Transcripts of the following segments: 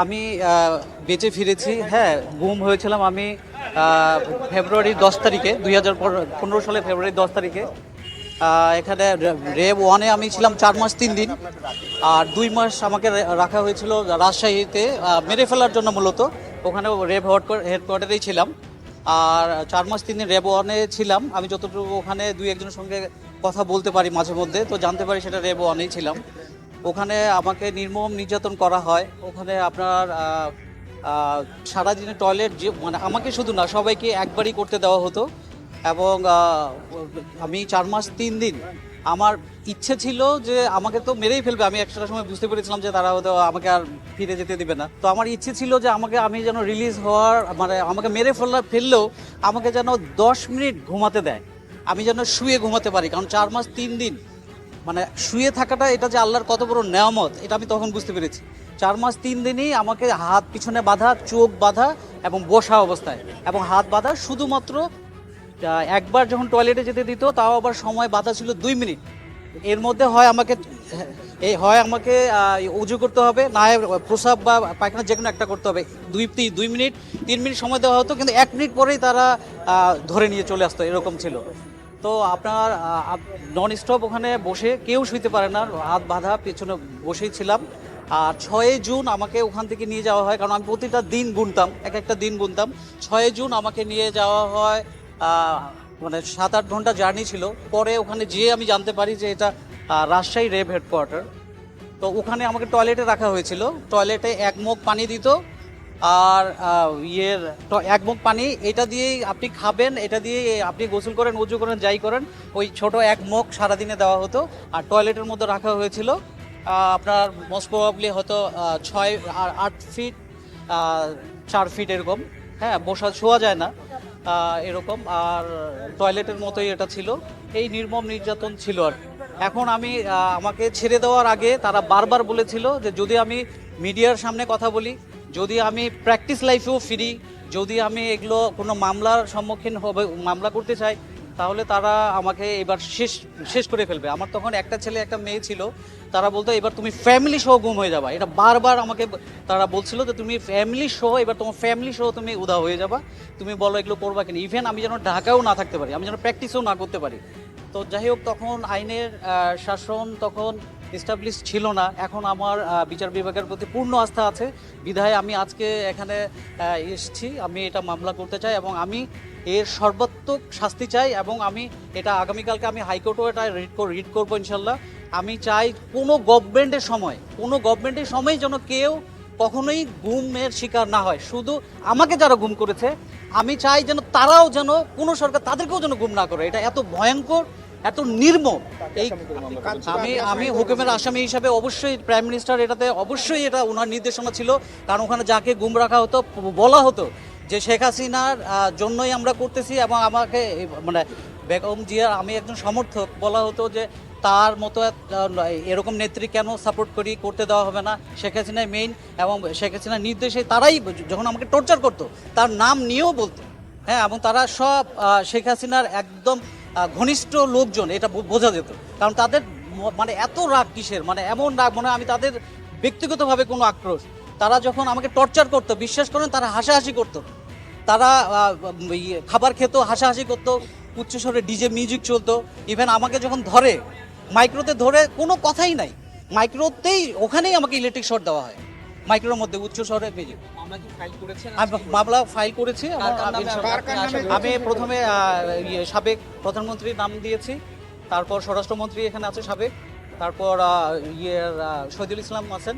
আমি বেঁচে ফিরেছি। হ্যাঁ, গুম হয়েছিলাম আমি ফেব্রুয়ারির 10 তারিখে, 2015 সালে ফেব্রুয়ারির 10 তারিখে। এখানে রেব ওয়ানে আমি ছিলাম 4 মাস 3 দিন, আর 2 মাস আমাকে রাখা হয়েছিল রাজশাহীতে মেরে ফেলার জন্য মূলত। ওখানে রেব হেডকোয়ার্টারেই ছিলাম, আর 4 মাস 3 দিন রেব ওয়ানে ছিলাম। আমি যতটুকু ওখানে দুই একজনের সঙ্গে কথা বলতে পারি মাঝে মধ্যে, তো জানতে পারি সেটা রেব ওয়ানেই ছিলাম। ওখানে আমাকে নির্মম নির্যাতন করা হয়। ওখানে আপনার সারাদিনে টয়লেট যে মানে আমাকে শুধু না সবাইকে একবারই করতে দেওয়া হতো। এবং আমি 4 মাস 3 দিন আমার ইচ্ছে ছিল যে আমাকে তো মেরেই ফেলবে। আমি একটা সময় বুঝতে পেরেছিলাম যে তারা হয়তো আমাকে আর ফিরে যেতে দিবে না। তো আমার ইচ্ছে ছিল যে আমি যেন রিলিজ হওয়ার মানে আমাকে মেরে ফেললেও আমাকে যেন 10 মিনিট ঘুমাতে দেয়, আমি যেন শুয়ে ঘুমাতে পারি। কারণ 4 মাস 3 দিন মানে শুয়ে থাকাটা এটা যে আল্লাহর কত বড় নেয়ামত, এটা আমি তখন বুঝতে পেরেছি। 4 মাস 3 দিনই আমাকে হাত পিছনে বাঁধা, চোখ বাঁধা এবং বসা অবস্থায়, এবং হাত বাঁধা শুধুমাত্র একবার যখন টয়লেটে যেতে দিত, তাও আবার সময় বাঁধা ছিল 2 মিনিট। এর মধ্যে হয় আমাকে উজু করতে হবে, না হয় প্রসাব বা পায়খানা যে কোনো একটা করতে হবে। 2 মিনিট 3 মিনিট সময় দেওয়া হতো, কিন্তু 1 মিনিট পরেই তারা ধরে নিয়ে চলে আসতো, এরকম ছিল। তো আপনার নন স্টপ ওখানে বসে কেউ শুইতে পারে না, হাত বাঁধা পেছনে বসেই ছিলাম। আর 6 জুন আমাকে ওখান থেকে নিয়ে যাওয়া হয়, কারণ আমি প্রতিটা দিন গুনতাম, একটা দিন গুনতাম। 6 জুন আমাকে নিয়ে যাওয়া হয়, মানে 7-8 ঘন্টা জার্নি ছিল। পরে ওখানে যেয়ে আমি জানতে পারি যে এটা রাজশাহী রেব হেডকোয়ার্টার। তো ওখানে আমাকে টয়লেটে রাখা হয়েছিল। টয়লেটে 1 মগ পানি দিত, আর এক মুখ পানি, এটা দিয়েই আপনি খাবেন, এটা দিয়ে আপনি গোসল করেন, উজু করেন, যাই করেন, ওই ছোট 1 মগ সারাদিনে দেওয়া হতো। আর টয়লেটের মধ্যে রাখা হয়েছিল আপনার মোস্ট প্রবাবলি হয়তো 6 আর 8 ফিট, 4 ফিট এরকম। হ্যাঁ, শোয়া যায় না এরকম। আর টয়লেটের মতোই এটা ছিল। এই নির্মম নির্যাতন ছিল। আর এখন আমাকে ছেড়ে দেওয়ার আগে তারা বারবার বলেছিল যে যদি আমি মিডিয়ার সামনে কথা বলি, যদি আমি প্র্যাকটিস লাইফেও ফিরি, যদি আমি এগুলো কোনো মামলার সম্মুখীন মামলা করতে চাই, তাহলে তারা আমাকে এবার শেষ করে ফেলবে। আমার তখন একটা ছেলে একটা মেয়ে ছিল। তারা বলতো এবার তুমি ফ্যামিলি সহ গুম হয়ে যাবা। এটা বারবার আমাকে তারা বলছিল যে তুমি এবার তোমার ফ্যামিলি সহ তুমি উধাও হয়ে যাবা, তুমি বলো এগুলো করবা কিনা। ইভেন আমি যেন ঢাকাও না থাকতে পারি, আমি যেন প্র্যাকটিসও না করতে পারি। তো যাই হোক, তখন আইনের শাসন তখন এস্টাবলিশ ছিল না। এখন আমার বিচার বিভাগের প্রতি পূর্ণ আস্থা আছে, বিধায় আমি আজকে এখানে এসেছি। আমি এটা মামলা করতে চাই এবং আমি এর সর্বাত্মক শাস্তি চাই, এবং আমি এটা আগামীকালকে আমি হাইকোর্টেও এটা রিড করবো ইনশাল্লাহ। আমি চাই কোনো গভর্নমেন্টের সময় যেন কেউ কখনোই গুমের শিকার না হয়। শুধু আমাকে যারা গুম করেছে, আমি চাই যেন তারাও যেন কোনো সরকার তাদেরকেও যেন গুম না করে। এটা এত ভয়ঙ্কর, এত নির্মম। এই আমি হুকুমের আসামি হিসাবে অবশ্যই প্রাইম মিনিস্টার এটাতে অবশ্যই এটা ওনার নির্দেশনা ছিল। কারণ ওখানে যাকে গুম রাখা হতো বলা হতো যে শেখ হাসিনার জন্যই আমরা করতেছি, এবং আমাকে মানে বেগম জিয়ার আমি একজন সমর্থক, বলা হতো যে তার মতো এরকম নেত্রী কেন সাপোর্ট করতে দেওয়া হবে না, শেখ হাসিনাই মেইন। এবং শেখ হাসিনার নির্দেশে তারাই যখন আমাকে টর্চার করতো তার নাম নিয়েও বলতো। হ্যাঁ, এবং তারা সব শেখ হাসিনার একদম ঘনিষ্ঠ লোকজন, এটা বোঝা যেত। কারণ তাদের মানে এত রাগ কিসের, মানে এমন রাগ মনে হয় আমি তাদের ব্যক্তিগতভাবে কোনো আক্রোশ। তারা যখন আমাকে টর্চার করতো, বিশ্বাস করেন, তারা হাসাহাসি করতো। তারা খাবার খেত, হাসাহাসি করতো, উচ্চস্বরে ডিজে মিউজিক চলতো। ইভেন আমাকে যখন মাইক্রোতে ধরে কোনো কথাই নাই, মাইক্রোতেই ওখানেই আমাকে ইলেকট্রিক শর্ট দেওয়া হয়, মাইক্রোর মধ্যে উচ্চ শহরে মিউজিক। মামলা ফাইল করেছি। আমি প্রথমে সাবেক প্রধানমন্ত্রীর নাম দিয়েছি, তারপর স্বরাষ্ট্রমন্ত্রী এখানে আছে সাবেক, তারপর শহীদুল ইসলাম আছেন,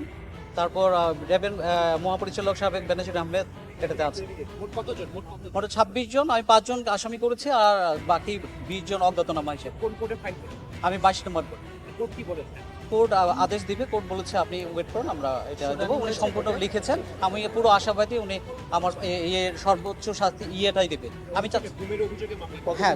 তারপর র্যাবের মহাপরিচালক সাবেক বেনজির আহমেদ এটাতে আছে। মোট 26 জন। আমি 5 জন আসামি করেছি, আর বাকি 20 জন অজ্ঞাতনামা হিসেবে। আমি 22 নম্বর কোর্ট আদেশ দিবে। কোর্ট বলেছে আপনি ওয়েট করুন, আমরা এটা দেবো। উনি সম্পূর্ণ লিখেছেন, আমি পুরো আশাবাদী উনি আমার সর্বোচ্চ শাস্তি এটাই দেবে। আমি চাচ্ছি হ্যাঁ।